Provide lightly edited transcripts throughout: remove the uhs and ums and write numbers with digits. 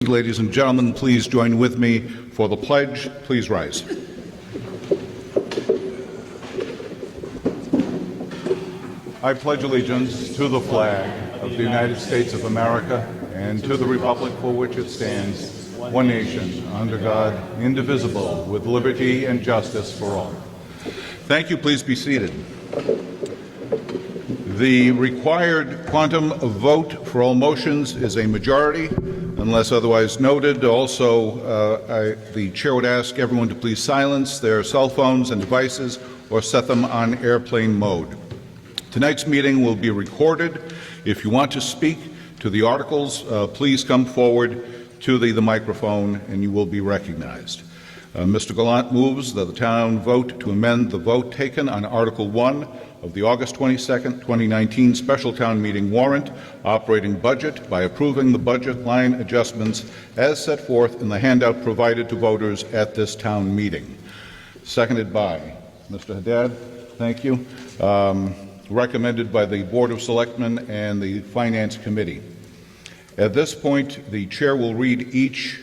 ladies and gentlemen, please join with me for the pledge. Please rise. I pledge allegiance to the flag of the United States of America and to the republic for which it stands, one nation, under God, indivisible, with liberty and justice for all. Thank you. Please be seated. The required quantum of vote for all motions is a majority, unless otherwise noted. Also, the chair would ask everyone to please silence their cell phones and devices or set them on airplane mode. Tonight's meeting will be recorded. If you want to speak to the articles, please come forward to the microphone and you will be recognized. Mr. Gallant moves that the town vote to amend the vote taken on Article 1 of the August 22nd, 2019 special town meeting warrant operating budget by approving the budget line adjustments as set forth in the handout provided to voters at this town meeting. Seconded by Mr. Haddad. Thank you. Recommended by the Board of Selectmen and the Finance Committee. At this point, the chair will read each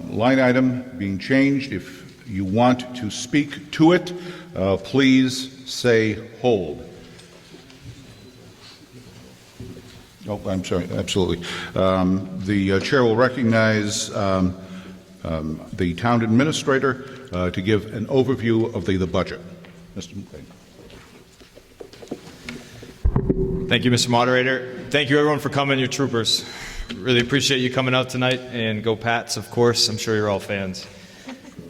line item being changed. If you want to speak to it, please say hold. Oh, I'm sorry, absolutely. The chair will recognize the town administrator to give an overview of the budget. Mr. McLean. Thank you, Mr. Moderator. Thank you, everyone, for coming. You're troopers. Really appreciate you coming out tonight, and go Pats, of course. I'm sure you're all fans.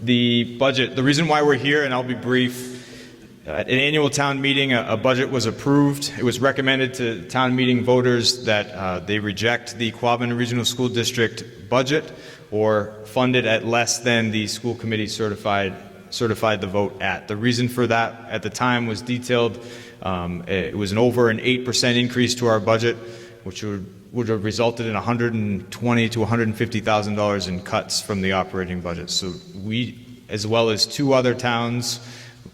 The budget, the reason why we're here, and I'll be brief, at an annual town meeting, a budget was approved. It was recommended to town meeting voters that they reject the Quabbin Regional School District budget or fund it at less than the school committee certified the vote at. The reason for that at the time was detailed. It was over an 8% increase to our budget, which would have resulted in $120,000 to $150,000 in cuts from the operating budget. So we, as well as two other towns,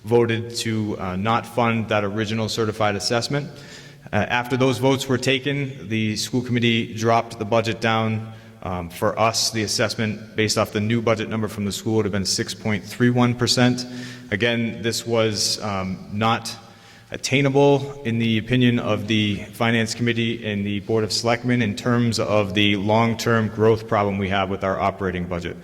voted to not fund that original certified assessment. After those votes were taken, the school committee dropped the budget down. For us, the assessment based off the new budget number from the school would have been 6.31%. Again, this was not attainable in the opinion of the Finance Committee and the Board of Selectmen in terms of the long-term growth problem we have with our operating budget.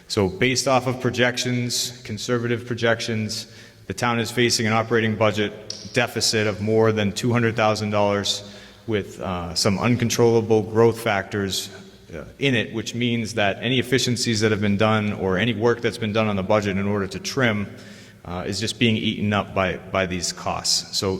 So based off of projections, conservative projections, the town is facing an operating budget deficit of more than $200,000 with some uncontrollable growth factors in it, which means that any efficiencies that have been done or any work that's been done on the budget in order to trim is just being eaten up by these costs. So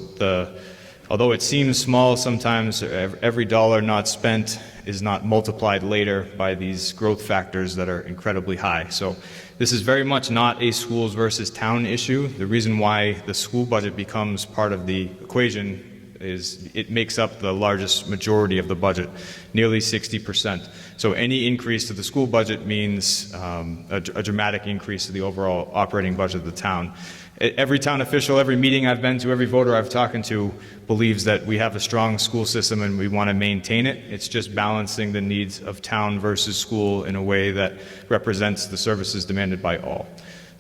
although it seems small sometimes, every dollar not spent is not multiplied later by these growth factors that are incredibly high. So this is very much not a schools versus town issue. The reason why the school budget becomes part of the equation is it makes up the largest majority of the budget, nearly 60%. So any increase to the school budget means a dramatic increase to the overall operating budget of the town. Every town official, every meeting I've been to, every voter I've talked to believes that we have a strong school system and we want to maintain it. It's just balancing the needs of town versus school in a way that represents the services demanded by all.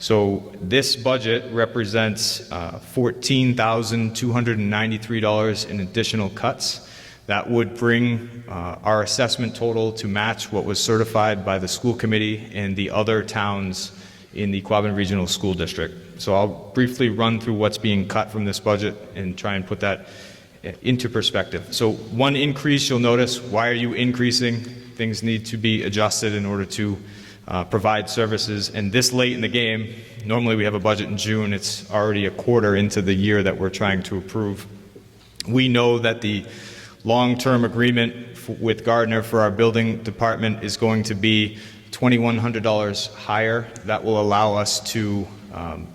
So this budget represents $14,293 in additional cuts. That would bring our assessment total to match what was certified by the school committee and the other towns in the Quabbin Regional School District. So I'll briefly run through what's being cut from this budget and try and put that into perspective. So one increase, you'll notice, why are you increasing? Things need to be adjusted in order to provide services. And this late in the game, normally we have a budget in June, it's already a quarter into the year that we're trying to approve. We know that the long-term agreement with Gardner for our building department is going to be $2,100 higher. That will allow us to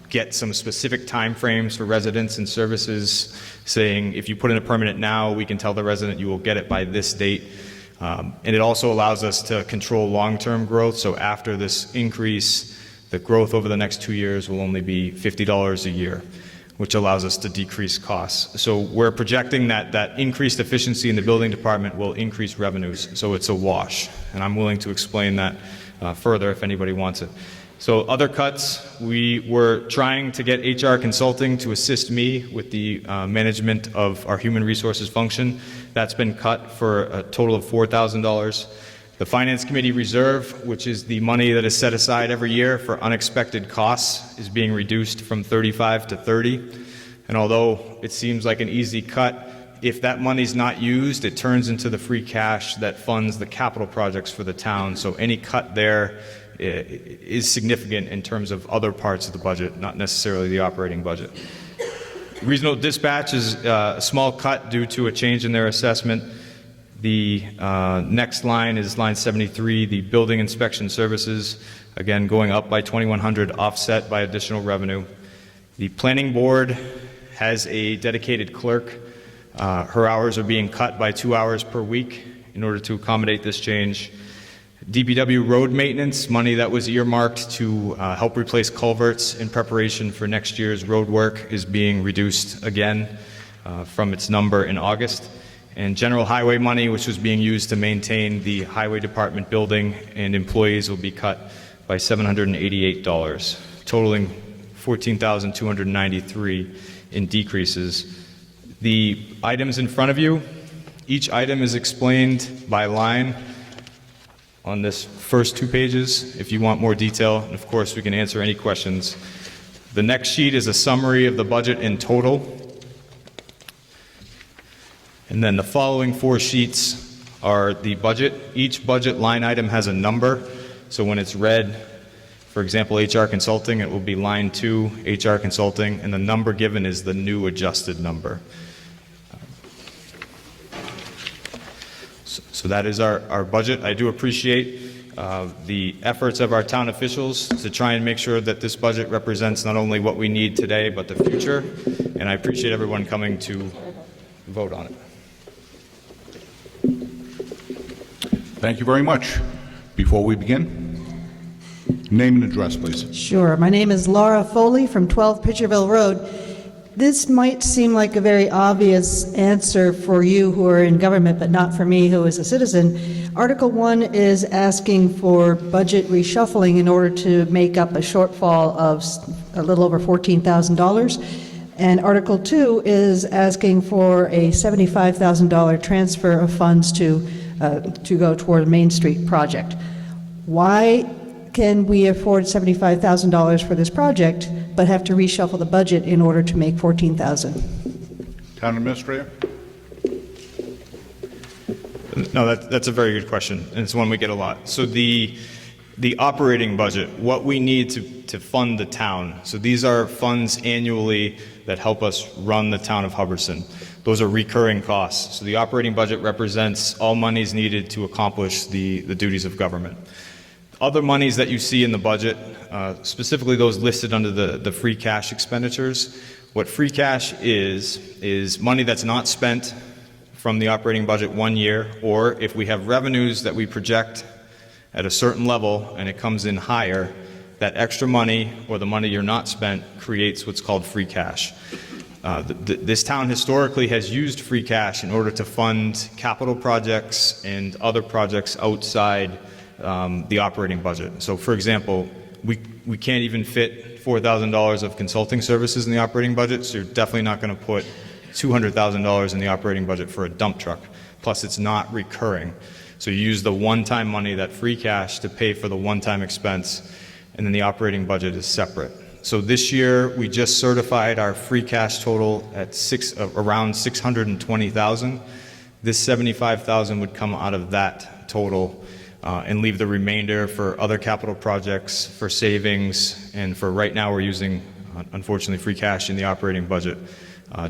get some specific time frames for residents and services, saying if you put in a permanent now, we can tell the resident you will get it by this date. And it also allows us to control long-term growth. So after this increase, the growth over the next 2 years will only be $50 a year. which allows us to decrease costs. So we're projecting that increased efficiency in the building department will increase revenues, so it's a wash. And I'm willing to explain that further if anybody wants it. So other cuts, we were trying to get HR Consulting to assist me with the management of our human resources function. That's been cut for a total of $4,000. The Finance Committee reserve, which is the money that is set aside every year for unexpected costs, is being reduced from 35 to 30. And although it seems like an easy cut, if that money's not used, it turns into the free cash that funds the capital projects for the town. So any cut there is significant in terms of other parts of the budget, not necessarily the operating budget. Regional dispatch is a small cut due to a change in their assessment. The next line is line 73, the building inspection services, again going up by $2,100, offset by additional revenue. The planning board has a dedicated clerk. Her hours are being cut by 2 hours per week in order to accommodate this change. DPW road maintenance, money that was earmarked to help replace culverts in preparation for next year's road work, is being reduced again from its number in August. And general highway money, which was being used to maintain the highway department building and employees, will be cut by $788, totaling $14,293 in decreases. The items in front of you, each item is explained by line on this first 2 pages. If you want more detail, and of course we can answer any questions. The next sheet is a summary of the budget in total. And then the following 4 sheets are the budget. Each budget line item has a number. So when it's read, for example, HR Consulting, it will be line 2, HR Consulting, and the number given is the new adjusted number. So that is our budget. I do appreciate the efforts of our town officials to try and make sure that this budget represents not only what we need today, but the future. And I appreciate everyone coming to vote on it. Thank you very much. Before we begin, name and address, please. Sure. My name is Laura Foley from 12 Pitcherville Road. This might seem like a very obvious answer for you who are in government, but not for me who is a citizen. Article 1 is asking for budget reshuffling in order to make up a shortfall of a little over $14,000. And Article 2 is asking for a $75,000 transfer of funds to go toward a Main Street project. Why can we afford $75,000 for this project, but have to reshuffle the budget in order to make $14,000? Town Administrator? No, that's a very good question, and it's one we get a lot. So the operating budget, what we need to fund the town, so these are funds annually that help us run the town of Hubbardson. Those are recurring costs. So the operating budget represents all monies needed to accomplish the duties of government. Other monies that you see in the budget, specifically those listed under the free cash expenditures, what free cash is money that's not spent from the operating budget 1 year, or if we have revenues that we project at a certain level and it comes in higher, that extra money or the money you're not spent creates what's called free cash. This town historically has used free cash in order to fund capital projects and other projects outside the operating budget. So for example, we can't even fit $4,000 of consulting services in the operating budget, so you're definitely not going to put $200,000 in the operating budget for a dump truck. Plus it's not recurring. So you use the one-time money, that free cash, to pay for the one-time expense, and then the operating budget is separate. So this year, we just certified our free cash total at around $620,000. This $75,000 would come out of that total and leave the remainder for other capital projects, for savings, and for right now we're using, unfortunately, free cash in the operating budget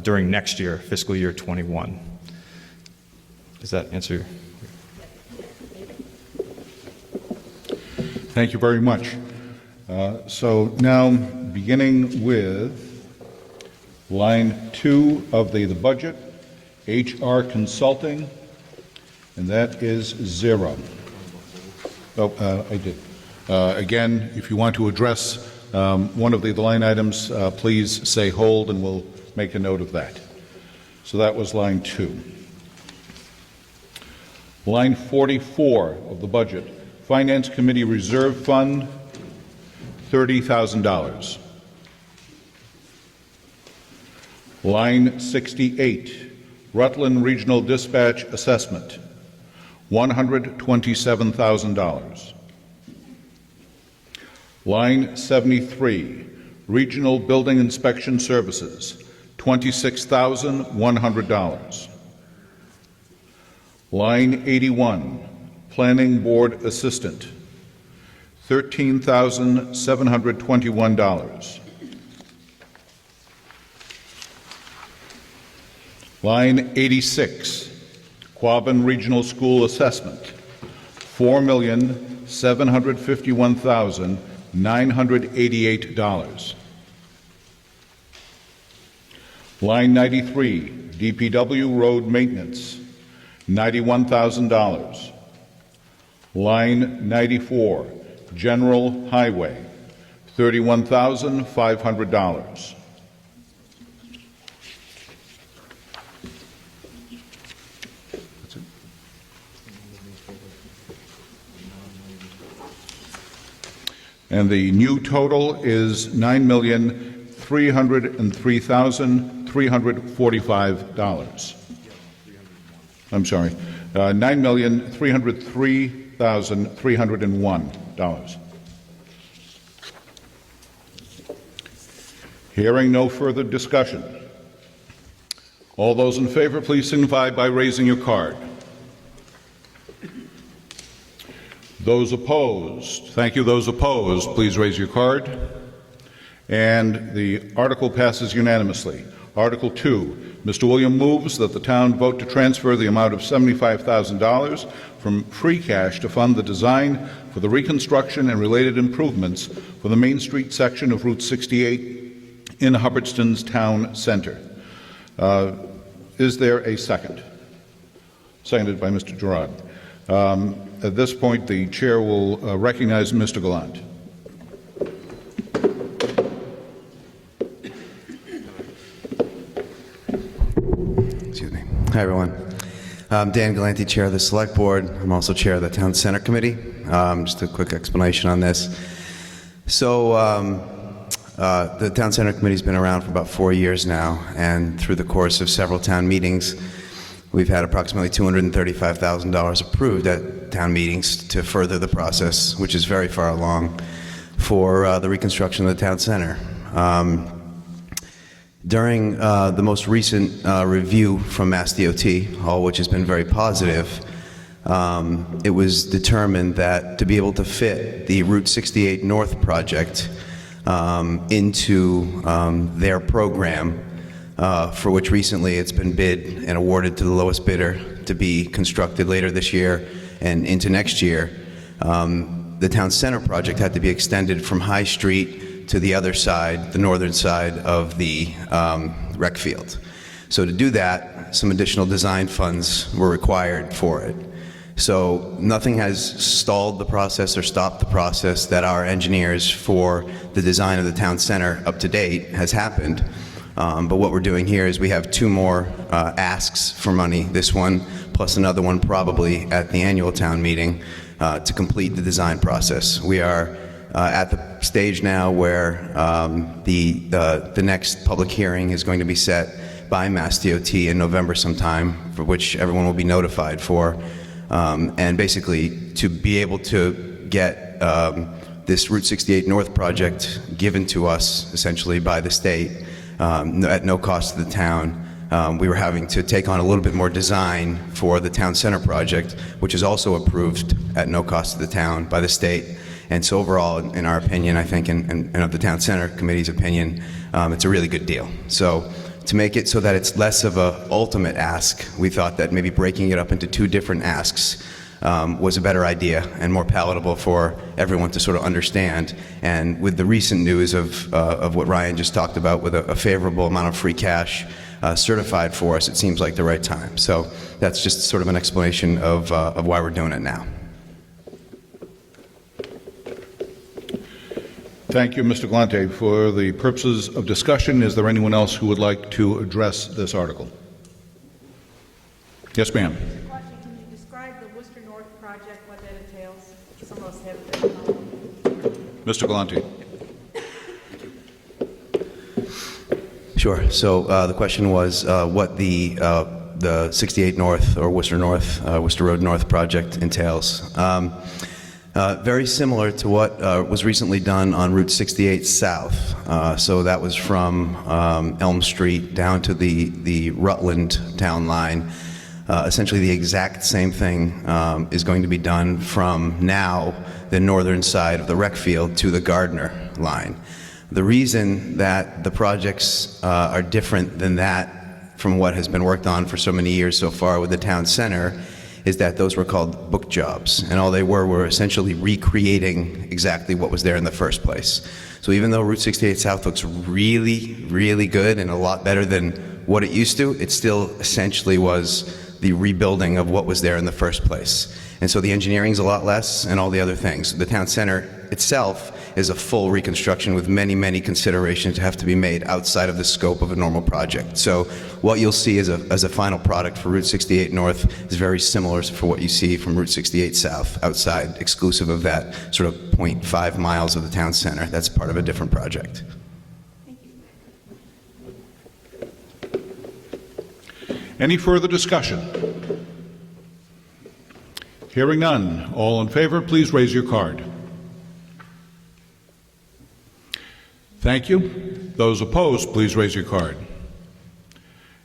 during next year, fiscal year 21. Does that answer your... Thank you very much. So now, beginning with line 2 of the budget, HR Consulting, and that is 0. Oh, I did. Again, if you want to address one of the line items, please say hold, and we'll make a note of that. So that was line 2. Line 44 of the budget, Finance Committee Reserve Fund, $30,000. Line 68, Rutland Regional Dispatch Assessment, $127,000. Line 73, Regional Building Inspection Services, $26,100. Line 81, Planning Board Assistant, $13,721. Line 86, Quabbin Regional School Assessment, $4,751,988. Line 93, DPW Road Maintenance, $91,000. Line 94, General Highway, $31,500. And the new total is $9,303,345. I'm sorry, $9,303,301. Hearing no further discussion. All those in favor, please signify by raising your card. Those opposed, thank you. Those opposed, please raise your card. And the article passes unanimously. Article 2, Mr. William moves that the town vote to transfer the amount of $75,000 from free cash to fund the design for the reconstruction and related improvements for the Main Street section of Route 68 in Hubbardston's town center. Is there a second? Seconded by Mr. Gerard. At this point, the chair will recognize Mr. Gallant. Excuse me. Hi, everyone. I'm Dan Galanti, Chair of the Select Board. I'm also Chair of the Town Center Committee. Just a quick explanation on this. So, the Town Center Committee's been around for about 4 years now, and through the course of several town meetings, we've had approximately $235,000 approved at town meetings to further the process, which is very far along, for the reconstruction of the town center. During the most recent review from Mass DOT, all which has been very positive, it was determined that to be able to fit the Route 68 North project into their program, for which recently it's been bid and awarded to the lowest bidder to be constructed later this year and into next year, the town center project had to be extended from High Street to the other side, the northern side of the rec field. So to do that, some additional design funds were required for it. So nothing has stalled the process or stopped the process that our engineers for the design of the town center up to date has happened. But what we're doing here is we have 2 more asks for money, this one plus another one probably at the annual town meeting to complete the design process. We are at the stage now where the next public hearing is going to be set by Mass DOT in November sometime, for which everyone will be notified for. And basically to be able to get this Route 68 North project given to us essentially by the state at no cost to the town. We were having to take on a little bit more design for the town center project, which is also approved at no cost to the town by the state. And so overall, in our opinion, I think, and of the Town Center Committee's opinion, it's a really good deal. So to make it so that it's less of a ultimate ask, we thought that maybe breaking it up into 2 different asks was a better idea and more palatable for everyone to sort of understand. And with the recent news of what Ryan just talked about, with a favorable amount of free cash certified for us, it seems like the right time. So that's just sort of an explanation of why we're doing it now. Thank you, Mr. Galante. For the purposes of discussion, is there anyone else who would like to address this article? Yes, ma'am. Question, can you describe the Worcester North project, what that entails? Some of us haven't been involved. Mr. Galante. Sure. So the question was what the 68 North or Worcester North, Worcester Road North project entails. Very similar to what was recently done on Route 68 South. So that was from Elm Street down to the Rutland town line. Essentially the exact same thing is going to be done from now the northern side of the rec field to the Gardner line. The reason that the projects are different than that from what has been worked on for so many years so far with the town center is that those were called book jobs, and all they were essentially recreating exactly what was there in the first place. So even though Route 68 South looks really, really good and a lot better than what it used to, it still essentially was the rebuilding of what was there in the first place. And so the engineering's a lot less and all the other things. The town center itself is a full reconstruction with many, many considerations that have to be made outside of the scope of a normal project. So what you'll see as a final product for Route 68 North is very similar for what you see from Route 68 South outside, exclusive of that sort of 0.5 miles of the town center. That's part of a different project. Any further discussion? Hearing none. All in favor, please raise your card. Thank you. Those opposed, please raise your card.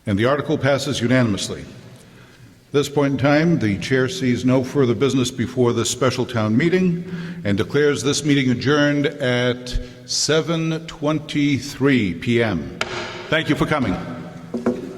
And the article passes unanimously. At this point in time, the chair sees no further business before this special town meeting and declares this meeting adjourned at 7:23 p.m. Thank you for coming.